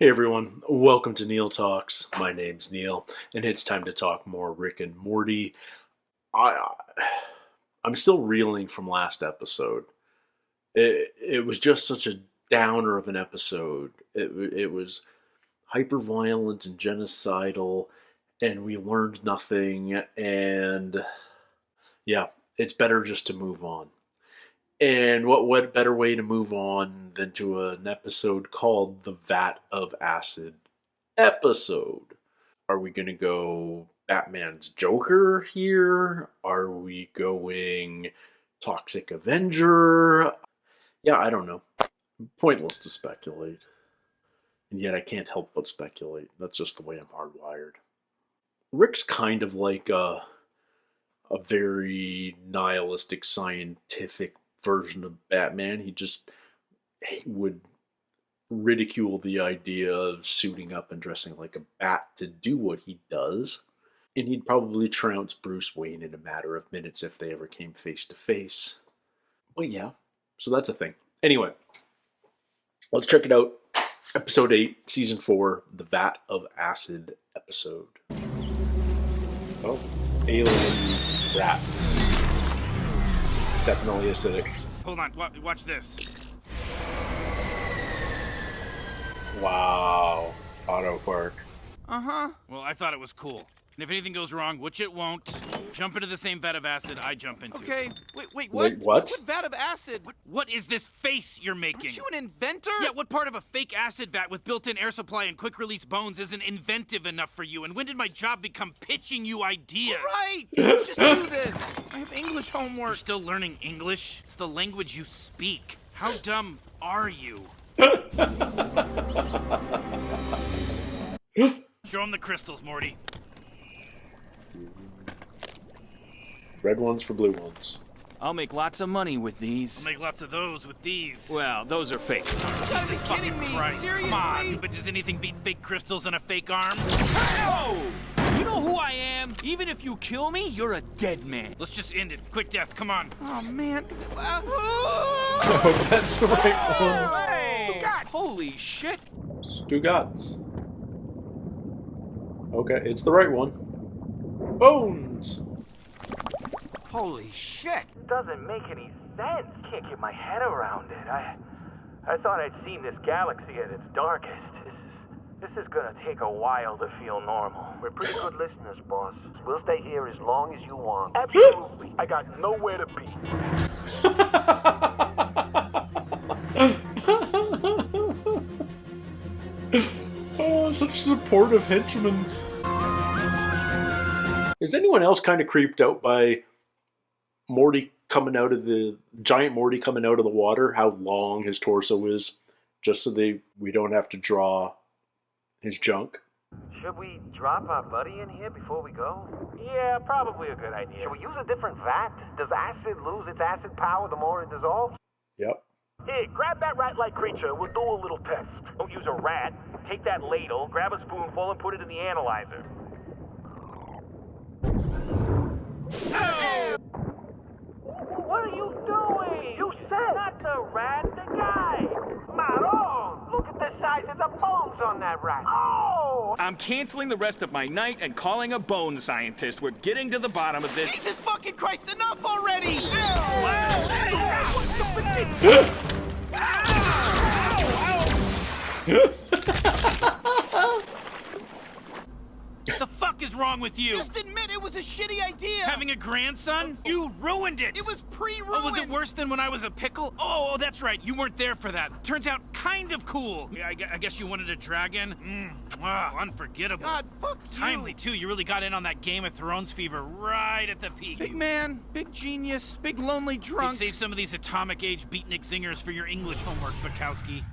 Hey everyone, welcome to Neil Talks. My name's Neil, and it's time to talk more Rick and Morty. I, I'm still reeling from last episode. It was just such a downer of an episode. It was hyper violent and genocidal, and we learned nothing. And yeah, it's better just to move on. And what better way to move on than to an episode called the VAT of Acid episode? Are we going to go Batman's Joker here? Are we going Toxic Avenger? Yeah, I don't know. Pointless to speculate. And yet I can't help but speculate. That's just the way I'm hardwired. Rick's kind of like a very nihilistic scientific version of Batman. He would ridicule the idea of suiting up and dressing like a bat to do what he does. And he'd probably trounce Bruce Wayne in a matter of minutes if they ever came face to face. But yeah, so that's a thing. Anyway, let's check it out. Episode 8, Season 4, the VAT of Acid episode. Oh, alien rats. Definitely acidic. Hold on, watch this. Wow. Auto park. Uh-huh. Well, I thought it was cool. And if anything goes wrong, which it won't, jump into the same vat of acid I jump into. Okay, wait, what? Wait, what? What vat of acid? What is this face you're making? Aren't you an inventor? Yeah, what part of a fake acid vat with built-in air supply and quick-release bones isn't inventive enough for you? And when did my job become pitching you ideas? Right! Just do this. I have English homework. You're still learning English? It's the language you speak. How dumb are you? Show him the crystals, Morty. Red ones for blue ones. I'll make lots of money with these. I'll make lots of those with these. Well, those are fake. gotta Jesus be fucking kidding me. Christ. Seriously? Come on. But does anything beat fake crystals and a fake arm? Oh! You know who I am? Even if you kill me, you're a dead man. Let's just end it. Quick death, come on. Oh, man. Oh, that's the right one. Hey! Holy shit! Stugotz. Okay, it's the right one. Bones! Holy shit. Doesn't make any sense. Can't get my head around it. I thought I'd seen this galaxy at its darkest. This is gonna take a while to feel normal. We're pretty good listeners, boss. We'll stay here as long as you want. Absolutely. I got nowhere to be. Oh, such supportive henchmen. Is anyone else kind of creeped out by Morty coming out of the giant Morty coming out of the water? How long his torso is, just so we don't have to draw his junk. Should we drop our buddy in here before we go? Yeah, probably a good idea. Should we use a different vat? Does acid lose its acid power the more it dissolves? Yep. Hey, grab that rat-like creature. We'll do a little test. Don't use a rat. Take that ladle, grab a spoonful, and put it in the analyzer. Oh! What are you doing? You said not the rat, the guy. Maron! Look at the size of the bones on that rat. Oh! I'm canceling the rest of my night and calling a bone scientist. We're getting to the bottom of this. Jesus fucking Christ, enough already! What the fuck is wrong with you? Just admit it was a shitty idea! Having a grandson? You ruined it! It was pre-ruined! Oh, was it worse than when I was a pickle? Oh, that's right. You weren't there for that. Turns out kind of cool. Yeah, I guess you wanted a dragon? Unforgettable. God, fuck you! Timely, too. You really got in on that Game of Thrones fever right at the peak. Big man, big genius, big lonely Hey, drunk. save some of these atomic age beatnik zingers for your English homework, Bukowski.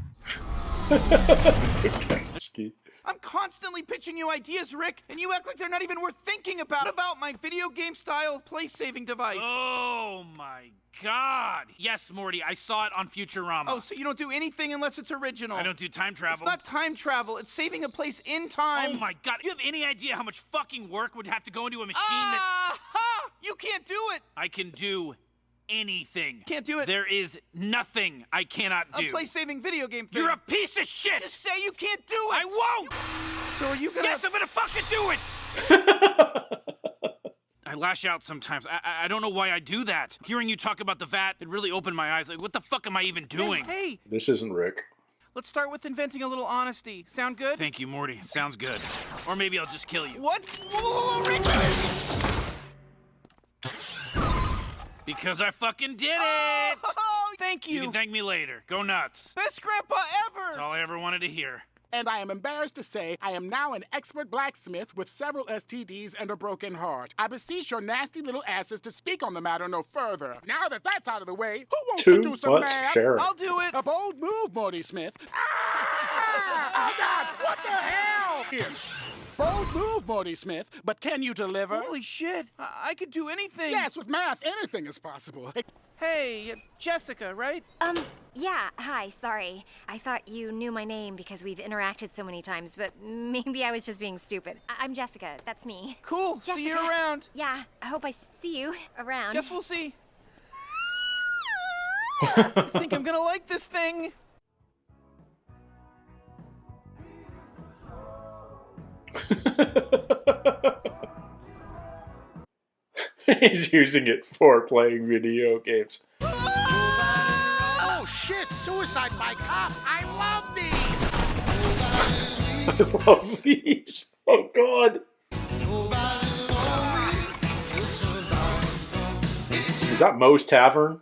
Bukowski. I'm constantly pitching you ideas, Rick, and you act like they're not even worth thinking about. What about my video game style place-saving device? Oh my God. Yes, Morty, I saw it on Futurama. Oh, so you don't do anything unless it's original? I don't do time It's travel. not time travel. It's saving a place in time. Oh my God. Do you have any idea how much fucking work would have to go into a machine Ah-ha! You can't do it. I can do anything. Can't do it. There is nothing I cannot do. A play-saving video game thing. You're a piece of shit! Just say you can't do it! I won't! So are you gonna... Yes, I'm gonna fucking do it! I lash out sometimes. I don't know why I do that. Hearing you talk about the VAT, it really opened my eyes. Like, what the fuck am I even doing? Hey, This isn't Rick. let's start with inventing a little honesty. Sound good? Thank you, Morty. Sounds good. Or maybe I'll just kill you. What? Whoa, Rick! Because I fucking did it! Oh, thank You you. can thank me later. Go nuts. Best grandpa ever! That's all I ever wanted to hear. And I am embarrassed to say I am now an expert blacksmith with several STDs and a broken heart. I beseech your nasty little asses to speak on the matter no further. Now that that's out of the way, who wants to do some What? math? Sharon. I'll do it. A bold move, Morty Smith. Ah! Oh, God, what the hell? Here. Bold move, Morty Smith, but can you deliver? Holy shit. I could do anything. Yes, with math, anything is possible. Hey, Jessica, right? Yeah, hi, sorry. I thought you knew my name because we've interacted so many times, but maybe I was just being stupid. I'm Jessica, that's me. Cool. Jessica. See you around. Yeah, I hope I see you around. Guess we'll see. I think I'm gonna like this thing. He's using it for playing video games. Oh, shit, suicide by cop. I love these. I love these. Oh, God. Is that Moe's Tavern?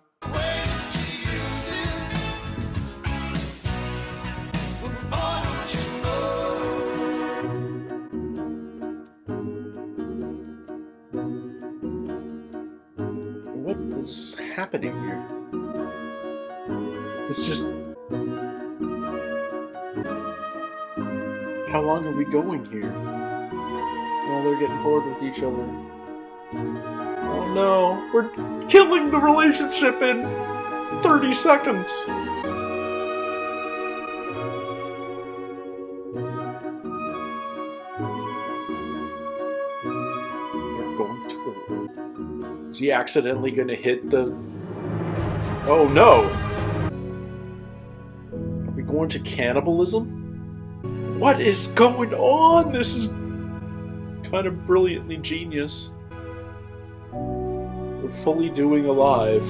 What is happening here? It's just... How long are we going here? Oh, they're getting bored with each other. Oh no, we're killing the relationship in 30 seconds! We're going to... Is he accidentally gonna hit the... Oh no! Are we going to cannibalism? What is going on? This is kind of brilliantly genius. We're fully doing alive.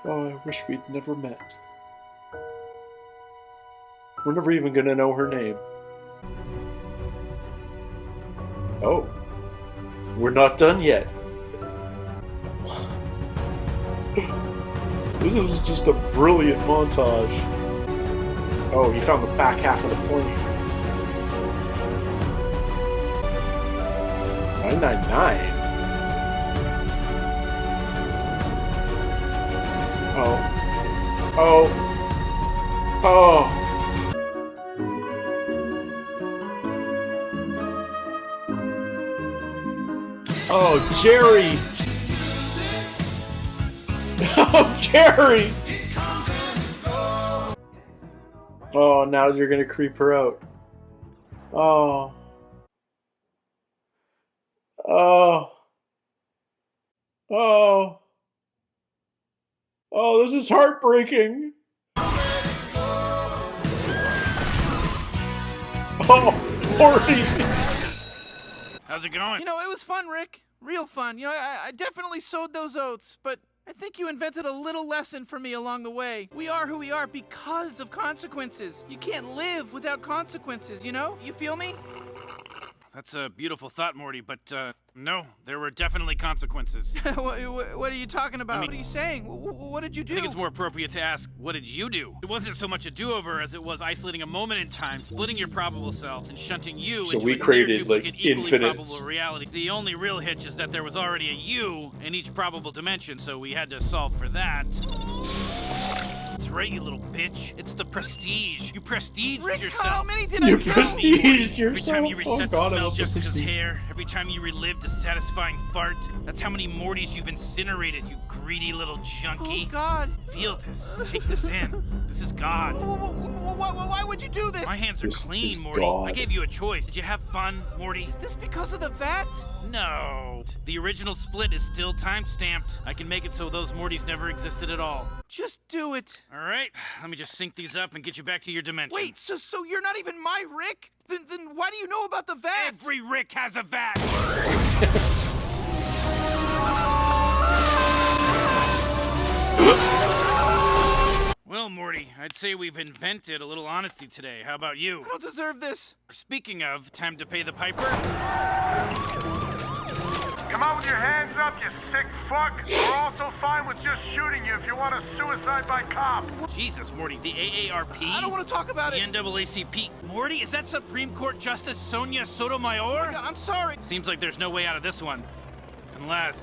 Oh, I wish we'd never met. We're never even gonna know her name. Oh. We're not done yet. This is just a brilliant montage. Oh, you found the back half of the plane. 999. Oh. Oh. Oh. Oh, Jerry. Oh, Jerry! Oh, now you're gonna creep her out. Oh. Oh. Oh. Oh, this is heartbreaking. Oh, Morty! How's it going? You know, it was fun, Rick. Real fun. You know, I definitely sowed those oats, but I think you invented a little lesson for me along the way. We are who we are because of consequences. You can't live without consequences, you know? You feel me? That's a beautiful thought, Morty, but, no, there were definitely consequences. What are you talking about? I mean- What are you saying? What did you do? I think it's more appropriate to ask, what did you do? It wasn't so much a do-over as it was isolating a moment in time, splitting your probable selves, and shunting you So into we a near created, like, duplicate, equally infinite- probable reality. The only real hitch is that there was already a you in each probable dimension, so we had to solve for that. That's right, you little bitch. It's the prestige. You prestiged Rick, yourself. how many did I You kill? prestiged Every time yourself. you Oh reset god, the I smell love the Jessica's prestige. hair, every time you relived a satisfying fart, that's how many Mortys you've incinerated, you greedy little junkie. Oh, God. Feel this. Take this in. This is God. Why would you do this? My hands are This clean, is Morty. God. I gave you a choice. Did you have fun, Morty? Is this because of the VAT? No. The original split is still time-stamped. I can make it so those Mortys never existed at all. Just do it. All right, let me just sync these up and get you back to your dimension. Wait, so you're not even my Rick? Then why do you know about the VAT? Every Rick has a VAT. Well, Morty, I'd say we've invented a little honesty today. How about you? I don't deserve this. Speaking of, time to pay the piper. Come on with your hands up, you sick fuck. We're also fine with just shooting you if you want a suicide by cop. Jesus, Morty, the AARP? I don't want to talk about The it. NAACP. Morty, is that Supreme Court Justice Sonia Sotomayor? God, I'm sorry. Seems like there's no way out of this one. Unless...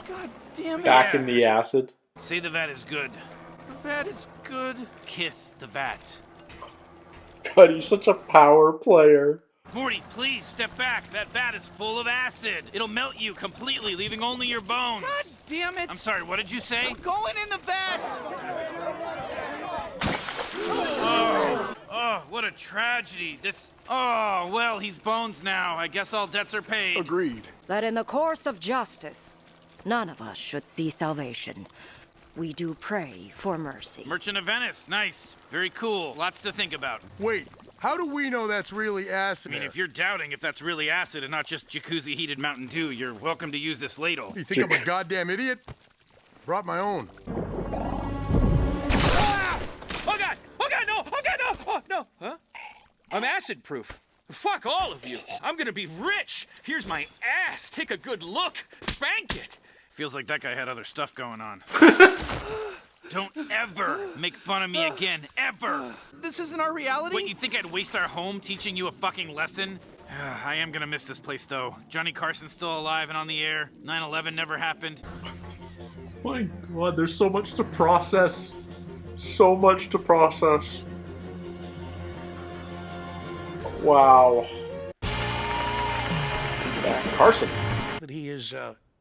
God damn it. Back in the acid. Say the VAT is good. The VAT is good. Kiss the VAT. God, he's such a power player. Morty, please step back. That vat is full of acid. It'll melt you completely, leaving only your bones. God damn it. I'm sorry, what did you say? I'm going in the VAT. Oh, what a tragedy. Oh, well, he's bones now. I guess all debts are paid. Agreed. That in the course of justice, none of us should see salvation. We do pray for mercy. Merchant of Venice, nice. Very cool. Lots to think about. Wait, how do we know that's really acid? I mean, if you're doubting if that's really acid and not just jacuzzi heated Mountain Dew, you're welcome to use this ladle. You think I'm a goddamn idiot? Brought my own. Ah! Oh god! Oh god, no! Oh god, no! Oh no! Huh? I'm acid proof. Fuck all of you. I'm gonna be rich. Here's my ass. Take a good look. Spank it. Feels like that guy had other stuff going on. Don't ever make fun of me again, ever! This isn't our reality? What, you think I'd waste our home teaching you a fucking lesson? I am gonna miss this place, though. Johnny Carson's still alive and on the air. 9/11 never happened. My god, there's so much to process. So much to process. Wow. Back. Carson. That he is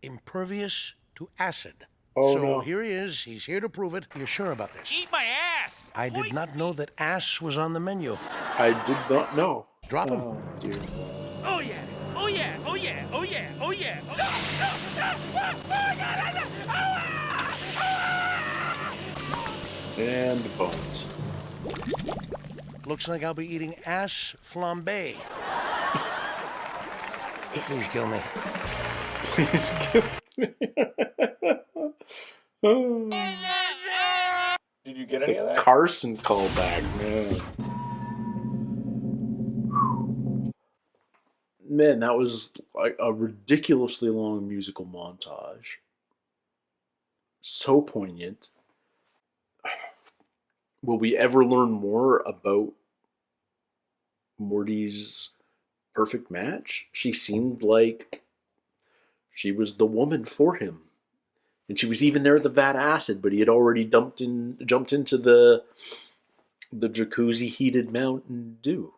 impervious to acid. Oh, so no. here he is. He's here to prove it. You're sure about this? Eat my ass! I did not know that ass was on the menu. I did not know. Drop him. Oh, dear. Oh yeah! Oh yeah! Oh yeah! Oh yeah! Oh yeah! Oh, no! No! No! Oh my god! And bones. Looks like I'll be eating ass flambe. Please kill me. Please kill me. Did you get any of that? Carson callback, man. Man, that was like a ridiculously long musical montage. So poignant. Will we ever learn more about Morty's perfect match? She seemed like she was the woman for him. And she was even there at the vat acid, but he had already jumped into the jacuzzi heated Mountain Dew.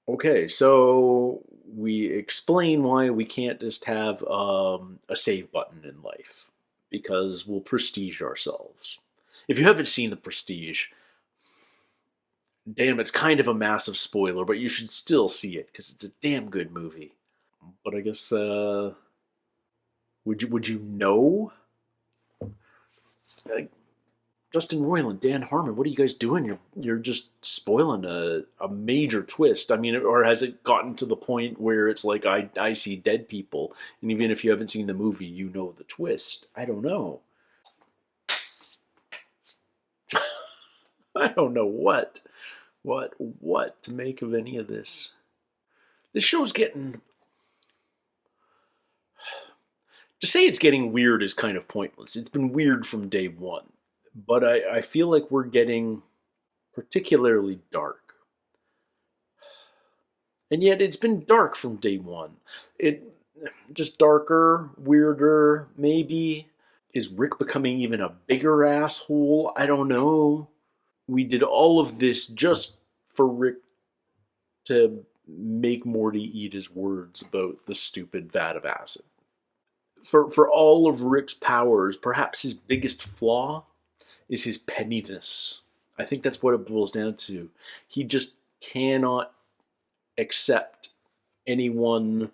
Okay, so we explain why we can't just have a save button in life, because we'll prestige ourselves. If you haven't seen The Prestige, damn, it's kind of a massive spoiler, but you should still see it because it's a damn good movie. But I guess would you know? Justin Roiland, Dan Harmon, what are you guys doing? You're just spoiling a major twist. I mean, or has it gotten to the point where it's like I see dead people, and even if you haven't seen the movie, you know the twist? I don't know. I don't know what to make of any of this. This show's getting... To say it's getting weird is kind of pointless. It's been weird from day one. But I feel like we're getting particularly dark. And yet it's been dark from day one. It just darker, weirder, maybe. Is Rick becoming even a bigger asshole? I don't know. We did all of this just for Rick to make Morty eat his words about the stupid vat of acid. For all of Rick's powers, perhaps his biggest flaw is his pettiness. I think that's what it boils down to. He just cannot accept anyone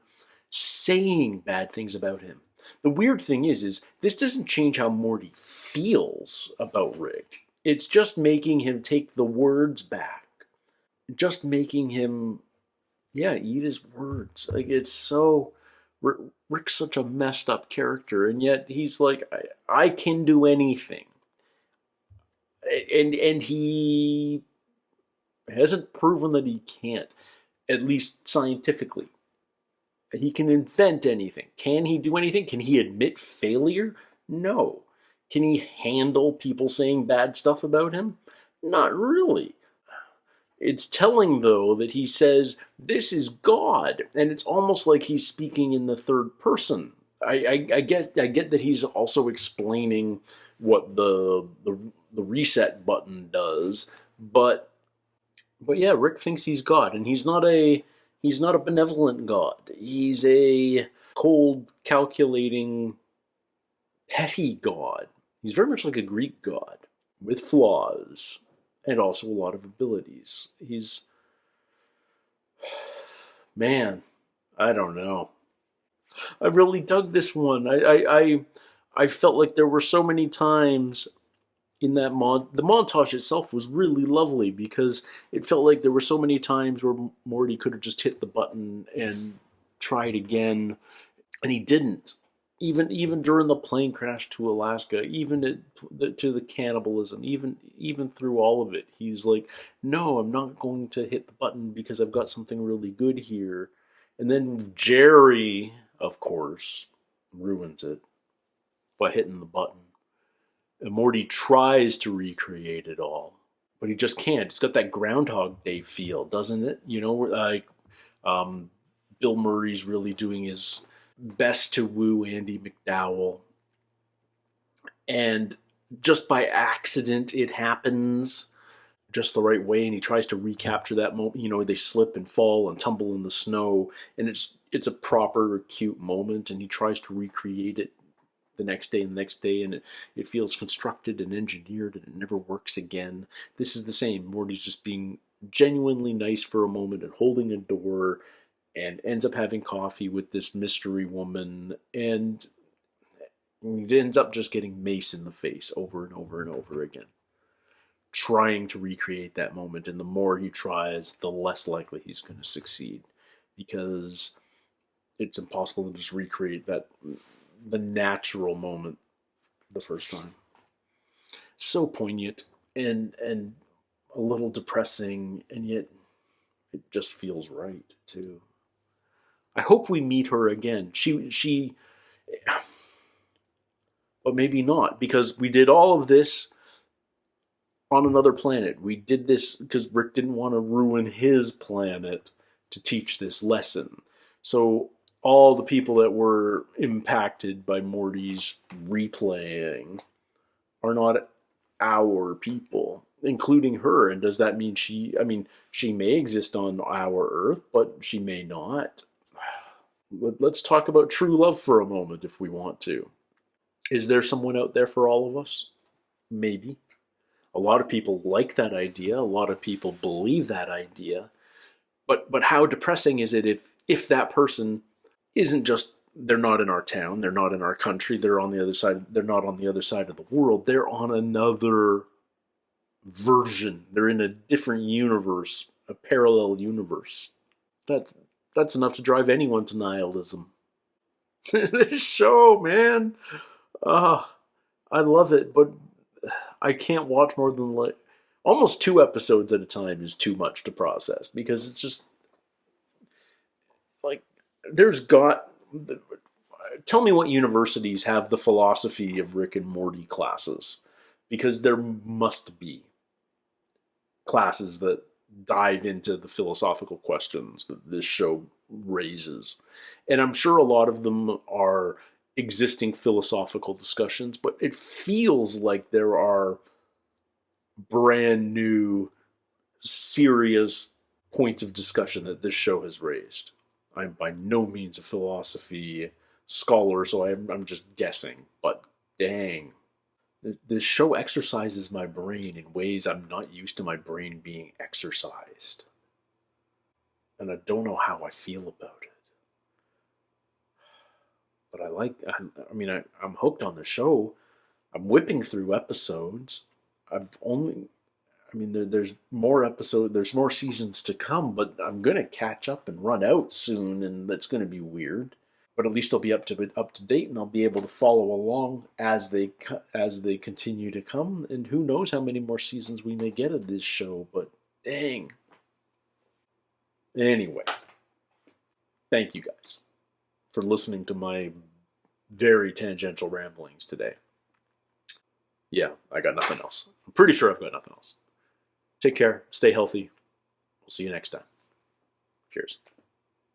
saying bad things about him. The weird thing is this doesn't change how Morty feels about Rick. It's just making him take the words back. Just making him, eat his words. Like, it's so... Rick's such a messed up character, and yet he's like, I can do anything. And he hasn't proven that he can't, at least scientifically. He can invent anything. Can he do anything? Can he admit failure? No. Can he handle people saying bad stuff about him? Not really. It's telling, though, that he says, this is God. And it's almost like he's speaking in the third person. I get that he's also explaining what the reset button does, but yeah, Rick thinks he's God, and he's not a benevolent God. He's a cold, calculating, petty God. He's very much like a Greek god, with flaws, and also a lot of abilities. Man, I don't know. I really dug this one. I felt like there were so many times in that the montage itself was really lovely, because it felt like there were so many times where Morty could have just hit the button and tried again, and he didn't. Even during the plane crash to Alaska, even to the cannibalism, even through all of it, he's like, no, I'm not going to hit the button because I've got something really good here. And then Jerry, of course, ruins it by hitting the button. And Morty tries to recreate it all, but he just can't. It's got that Groundhog Day feel, doesn't it? You know, like Bill Murray's really doing his best to woo Andy McDowell, and just by accident it happens just the right way, and he tries to recapture that moment. You know, they slip and fall and tumble in the snow, and it's a proper cute moment, and he tries to recreate it the next day and the next day, and it feels constructed and engineered, and it never works again. This is the same. Morty's just being genuinely nice for a moment and holding a door, and ends up having coffee with this mystery woman, and he ends up just getting mace in the face over and over and over again, trying to recreate that moment. And the more he tries, the less likely he's going to succeed, because it's impossible to just recreate the natural moment the first time. So poignant and a little depressing, and yet it just feels right too. I hope we meet her again. She, but maybe not, because we did all of this on another planet. We did this because Rick didn't want to ruin his planet to teach this lesson. So all the people that were impacted by Morty's replaying are not our people, including her. And does that mean she may exist on our Earth, but she may not? Let's talk about true love for a moment if we want to. Is there someone out there for all of us? Maybe. A lot of people like that idea. A lot of people believe that idea. But how depressing is it if that person isn't just, they're not in our town, they're not in our country, they're on the other side, they're not on the other side of the world, they're on another version. They're in a different universe, a parallel universe. That's enough to drive anyone to nihilism. This show, man. I love it, but I can't watch more than like almost 2 episodes at a time is too much to process, because it's just like tell me what universities have the philosophy of Rick and Morty classes, because there must be classes that dive into the philosophical questions that this show raises. And I'm sure a lot of them are existing philosophical discussions, but it feels like there are brand new, serious points of discussion that this show has raised. I'm by no means a philosophy scholar, so I'm just guessing, but dang. This show exercises my brain in ways I'm not used to my brain being exercised. And I don't know how I feel about it. But I'm hooked on the show. I'm whipping through episodes. There's more episodes, there's more seasons to come, but I'm going to catch up and run out soon, and that's going to be weird. But at least I'll be up to date, and I'll be able to follow along as they continue to come. And who knows how many more seasons we may get of this show? But dang. Anyway, thank you guys for listening to my very tangential ramblings today. Yeah, I got nothing else. I'm pretty sure I've got nothing else. Take care. Stay healthy. We'll see you next time. Cheers.